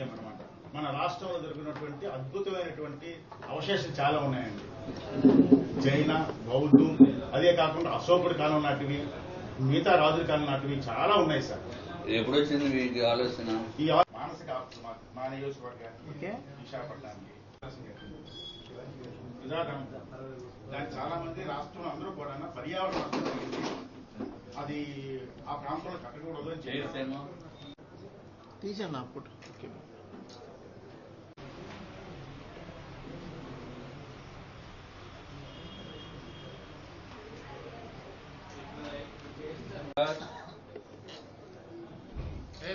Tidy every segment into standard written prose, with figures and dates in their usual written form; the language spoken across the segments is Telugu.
మ్యూజియం అనమాట. మన రాష్ట్రంలో జరిగినటువంటి అద్భుతమైనటువంటి అవశేషాలు చాలా ఉన్నాయండి. జైన, బౌద్ధం, అదే కాకుండా అశోకుడి కాలం నాటివి, మిగతా రాజుల కాలం నాటివి చాలా ఉన్నాయి సార్. ఎప్పుడు వచ్చింది మీకు ఆలోచన? ఈ మానసిక ఆలోచన మా నియోజకవర్గానికి, విశాఖపట్నానికి దానికి చాలా మంది రాష్ట్రంలో అందరూ కూడా పర్యావరణ జరిగింది, అది ఆ ప్రాంతంలో కట్టకూడదు అని చేస్తాను. తీసాను అప్పుడు.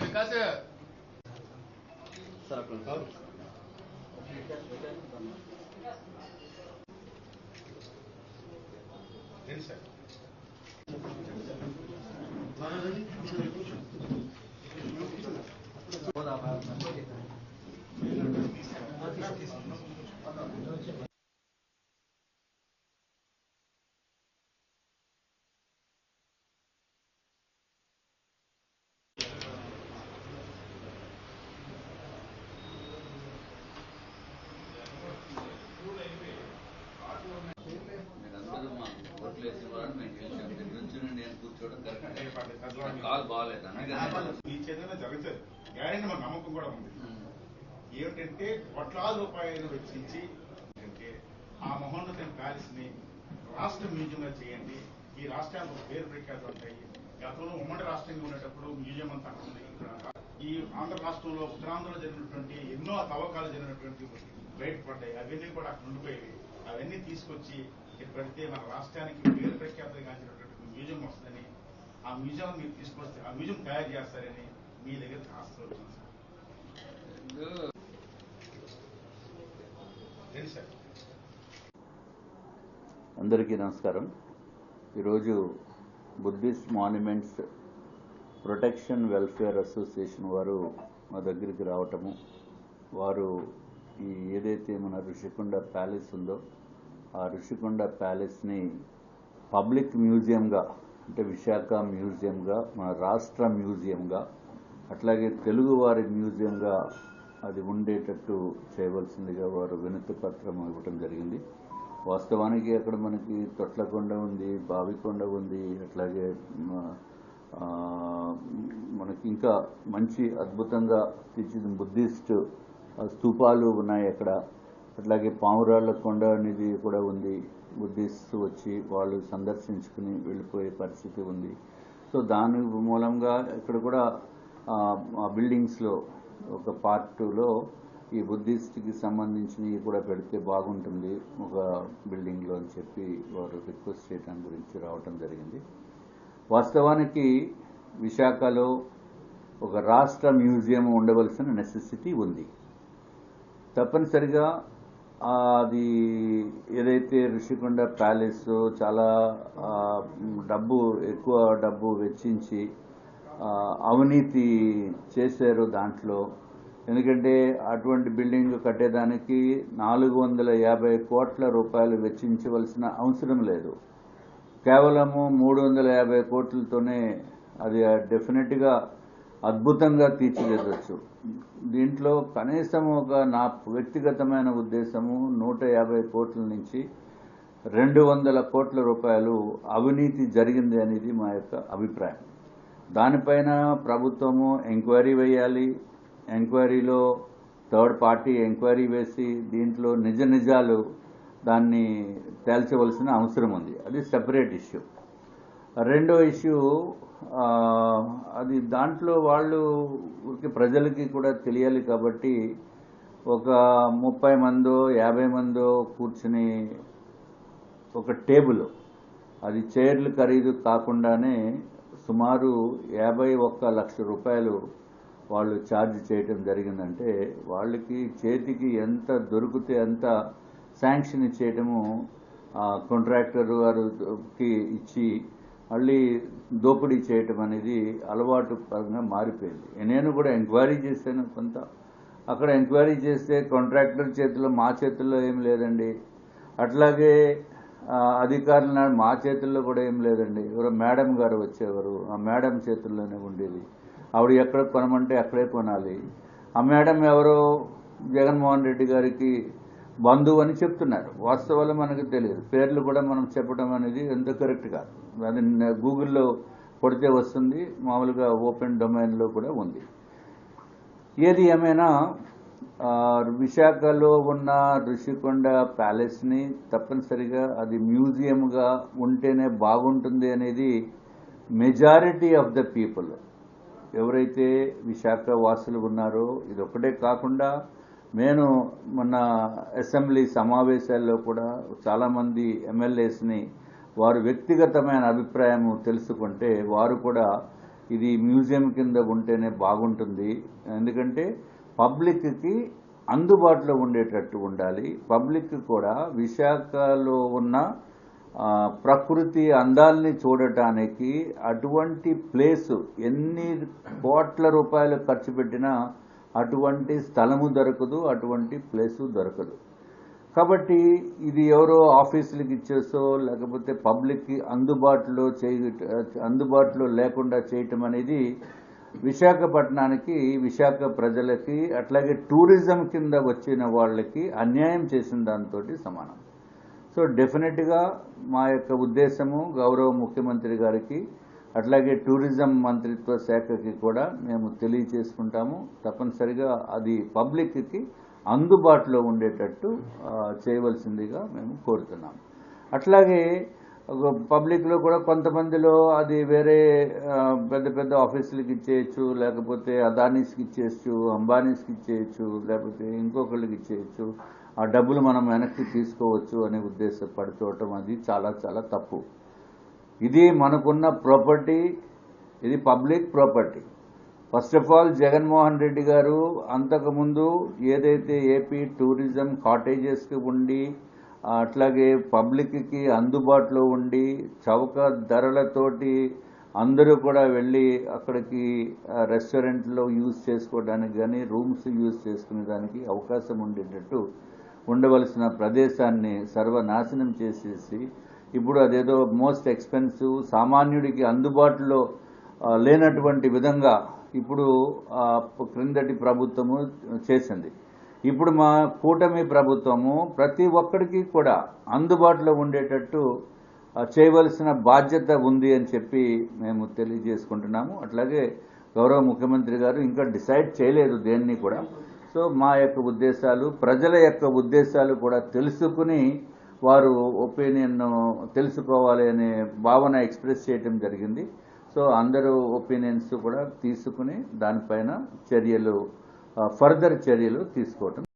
विकास ఈ చర్యలో జరుగుతుంది గ్యారెంటీ మాకు నమ్మకం కూడా ఉంది. ఏమిటంటే కోట్లాది రూపాయలు వెచ్చించి ఆ మహోన్నత ప్యాలెస్ ని రాష్ట్ర మ్యూజియంగా చేయండి. ఈ రాష్ట్రానికి పేరు ప్రఖ్యాతులు ఉంటాయి. గతంలో ఉమ్మడి రాష్ట్రంగా ఉండేటప్పుడు మ్యూజియం అంతా ఉంది. ఈ ఆంధ్ర రాష్ట్రంలో ఉత్తరాంధ్రలో జరిగినటువంటి ఎన్నో తవ్వకాలు జరిగినటువంటి బయటపడ్డాయి. అవన్నీ కూడా అక్కడ ఉండిపోయేవి. అవన్నీ తీసుకొచ్చి ఇక్కడ పెడితే మన రాష్ట్రానికి పేరు ప్రఖ్యాతులు గాంచినటువంటి మ్యూజియం వస్తుందని, ఆ మ్యూజియం మీరు తీసుకొస్తే ఆ మ్యూజియం తయారు చేస్తారని మీ దగ్గరికి ఆశిస్తున్నాను సార్. అందరికీ నమస్కారం. ఈరోజు Buddhist monuments protection welfare association వారు మా దగ్గరికి రావటము, వారు ఈ ఏదైతే మన ఋషికొండ ప్యాలెస్ ఉందో ఆ ఋషికొండ ప్యాలెస్ని పబ్లిక్ మ్యూజియంగా, అంటే విశాఖ మ్యూజియంగా, మన రాష్ట్ర మ్యూజియంగా, అట్లాగే తెలుగువారి మ్యూజియంగా అది ఉండేటట్టు చేయవలసిందిగా వారు వినతి పత్రం ఇవ్వటం జరిగింది. వాస్తవానికి అక్కడ మనకి తొట్లకొండ ఉంది, బావికొండ ఉంది, అట్లాగే మనకి ఇంకా మంచి అద్భుతంగా తీర్చిన బుద్ధిస్ట్ స్తూపాలు ఉన్నాయి అక్కడ. అట్లాగే పావురాళ్ల కొండ అనేది కూడా ఉంది. బుద్ధిస్ట్ వచ్చి వాళ్ళు సందర్శించుకుని వెళ్ళిపోయే పరిస్థితి ఉంది. సో దాని మూలంగా ఇక్కడ కూడా బిల్డింగ్స్లో ఒక పార్ట్ 2లో ఈ బుద్ధిస్ట్కి సంబంధించినవి కూడా పెడితే బాగుంటుంది ఒక బిల్డింగ్లో అని చెప్పి వారు రిక్వెస్ట్ చేయడం గురించి రావటం జరిగింది. వాస్తవానికి విశాఖలో ఒక రాష్ట్ర మ్యూజియం ఉండవలసిన నెసెసిటీ ఉంది. తప్పనిసరిగా అది ఏదైతే ఋషికొండ ప్యాలెస్ చాలా ఎక్కువ డబ్బు వెచ్చించి అవినీతి చేశారు దాంట్లో. ఎందుకంటే అటువంటి బిల్డింగ్ కట్టేదానికి 450 కోట్ల రూపాయలు వెచ్చించవలసిన అవసరం లేదు. కేవలము 350 కోట్లతోనే అది డెఫినెట్గా అద్భుతంగా తీర్చిదిద్దవచ్చు. దీంట్లో కనీసం నా వ్యక్తిగతమైన ఉద్దేశము 150 కోట్ల నుంచి 200 కోట్ల రూపాయలు అవినీతి జరిగింది అనేది మా యొక్క అభిప్రాయం. దానిపైన ప్రభుత్వము ఎంక్వైరీ వేయాలి. ఎంక్వైరీలో థర్డ్ పార్టీ ఎంక్వైరీ వేసి దీంట్లో నిజాలు దాన్ని తేల్చవలసిన అవసరం ఉంది. అది సెపరేట్ ఇష్యూ. రెండో ఇష్యూ అది దాంట్లో వాళ్ళు ప్రజలకి కూడా తెలియాలి కాబట్టి ఒక 30 మందో 50 మందో కూర్చుని ఒక టేబుల్, అది చైర్లు ఖరీదు కాకుండానే సుమారు 51 లక్ష రూపాయలు వాళ్ళు ఛార్జ్ చేయటం జరిగిందంటే వాళ్ళకి చేతికి ఎంత దొరికితే అంత శాంక్షన్ చేయటము కాంట్రాక్టర్ గారికి ఇచ్చి మళ్ళీ దోపిడీ చేయటం అనేది అలవాటు పరంగా మారిపోయింది. నేను కూడా ఎంక్వైరీ చేశాను కొంత. అక్కడ ఎంక్వైరీ చేస్తే కాంట్రాక్టర్ చేతిలో, మా చేతుల్లో ఏం లేదండి. అట్లాగే అధికారులు మా చేతుల్లో కూడా ఏం లేదండి. ఎవరో మేడం గారు వచ్చేవారు, ఆ మేడం చేతుల్లోనే ఉండేది. ఆవిడ ఎక్కడ కొనమంటే అక్కడే కొనాలి. ఆ మేడం ఎవరో జగన్మోహన్ రెడ్డి గారికి బంధువు అని చెప్తున్నారు. వాస్తవాలు మనకు తెలియదు. పేర్లు కూడా మనం చెప్పడం అనేది ఎంత కరెక్ట్ కాదు. అది గూగుల్లో కొడితే వస్తుంది, మామూలుగా ఓపెన్ డొమైన్లో కూడా ఉంది. ఏది ఏమైనా విశాఖలో ఉన్న ఋషికొండ ప్యాలెస్ని తప్పనిసరిగా అది మ్యూజియంగా ఉంటేనే బాగుంటుంది అనేది మెజారిటీ ఆఫ్ ద పీపుల్ ఎవరైతే విశాఖ వాసులు ఉన్నారో, ఇది ఒక్కటే కాకుండా నేను మొన్న అసెంబ్లీ సమావేశాల్లో కూడా చాలామంది ఎమ్మెల్యేస్ని వారు వ్యక్తిగతమైన అభిప్రాయం తెలుసుకుంటే వారు కూడా ఇది మ్యూజియం కింద ఉంటేనే బాగుంటుంది. ఎందుకంటే పబ్లిక్కి అందుబాటులో ఉండేటట్టు ఉండాలి. పబ్లిక్ కూడా విశాఖలో ఉన్న ప్రకృతి అందాల్ని చూడటానికి అటువంటి ప్లేసు ఎన్ని కోట్ల రూపాయలు ఖర్చు పెట్టినా అటువంటి స్థలము దొరకదు, అటువంటి ప్లేసు దొరకదు. కాబట్టి ఇది ఎవరో ఆఫీసులకి ఇచ్చేసో లేకపోతే పబ్లిక్కి అందుబాటులో లేకుండా చేయటం అనేది విశాఖపట్నానికి, విశాఖ ప్రజలకి, అట్లాగే టూరిజం కింద వచ్చిన వాళ్ళకి అన్యాయం చేసిన దాంతో సమానం. సో డెఫినెట్గా మా యొక్క ఉద్దేశము గౌరవ ముఖ్యమంత్రి గారికి అట్లాగే టూరిజం మంత్రిత్వ శాఖకి కూడా మేము తెలియచేసుకుంటాము. తప్పనిసరిగా అది పబ్లిక్కి అందుబాటులో ఉండేటట్టు చేయవలసిందిగా మేము కోరుతున్నాము. అట్లాగే పబ్లిక్లో కూడా కొంతమందిలో అది వేరే పెద్ద పెద్ద ఆఫీసులకి ఇచ్చేయచ్చు, లేకపోతే అదానీస్కి ఇచ్చేయచ్చు, అంబానీస్కి ఇచ్చేయచ్చు, లేకపోతే ఇంకొకళ్ళకి ఇచ్చేయచ్చు, ఆ డబ్బులు మనం వెనక్కి తీసుకోవచ్చు అనే ఉద్దేశపడుకోవటం అది చాలా చాలా తప్పు. ఇది మనకున్న ప్రాపర్టీ, ఇది public property. First of all Jaganmohan Reddy గారు అంతకుముందు ఏదైతే ఏపీ టూరిజం కాటేజెస్కి ఉండి అట్లాగే పబ్లిక్కి అందుబాటులో ఉండి చౌక ధరలతోటి అందరూ కూడా వెళ్ళి అక్కడికి రెస్టారెంట్లో యూజ్ చేసుకోవడానికి కానీ రూమ్స్ యూజ్ చేసుకునే దానికి అవకాశం ఉండేటట్టు ఉండవలసిన ప్రదేశాన్ని సర్వనాశనం చేసేసి ఇప్పుడు అదేదో మోస్ట్ ఎక్స్పెన్సివ్, సామాన్యుడికి అందుబాటులో లేనటువంటి విధంగా ఇప్పుడు క్రిందటి ప్రభుత్వము చేసింది. ఇప్పుడు మా కూటమి ప్రభుత్వము ప్రతి ఒక్కరికి కూడా అందుబాటులో ఉండేటట్టు చేయవలసిన బాధ్యత ఉంది అని చెప్పి మేము తెలియజేసుకుంటున్నాము. అట్లాగే గౌరవ ముఖ్యమంత్రి గారు ఇంకా డిసైడ్ చేయలేదు దేన్ని కూడా. సో మా యొక్క ఉద్దేశాలు, ప్రజల యొక్క ఉద్దేశాలు కూడా తెలుసుకుని వారు ఒపీనియన్ తెలుసుకోవాలి అనే భావన ఎక్స్ప్రెస్ చేయడం జరిగింది. సో అందరూ ఒపీనియన్స్ కూడా తీసుకుని దానిపైన ఫర్దర్ చర్యలు తీసుకోవటం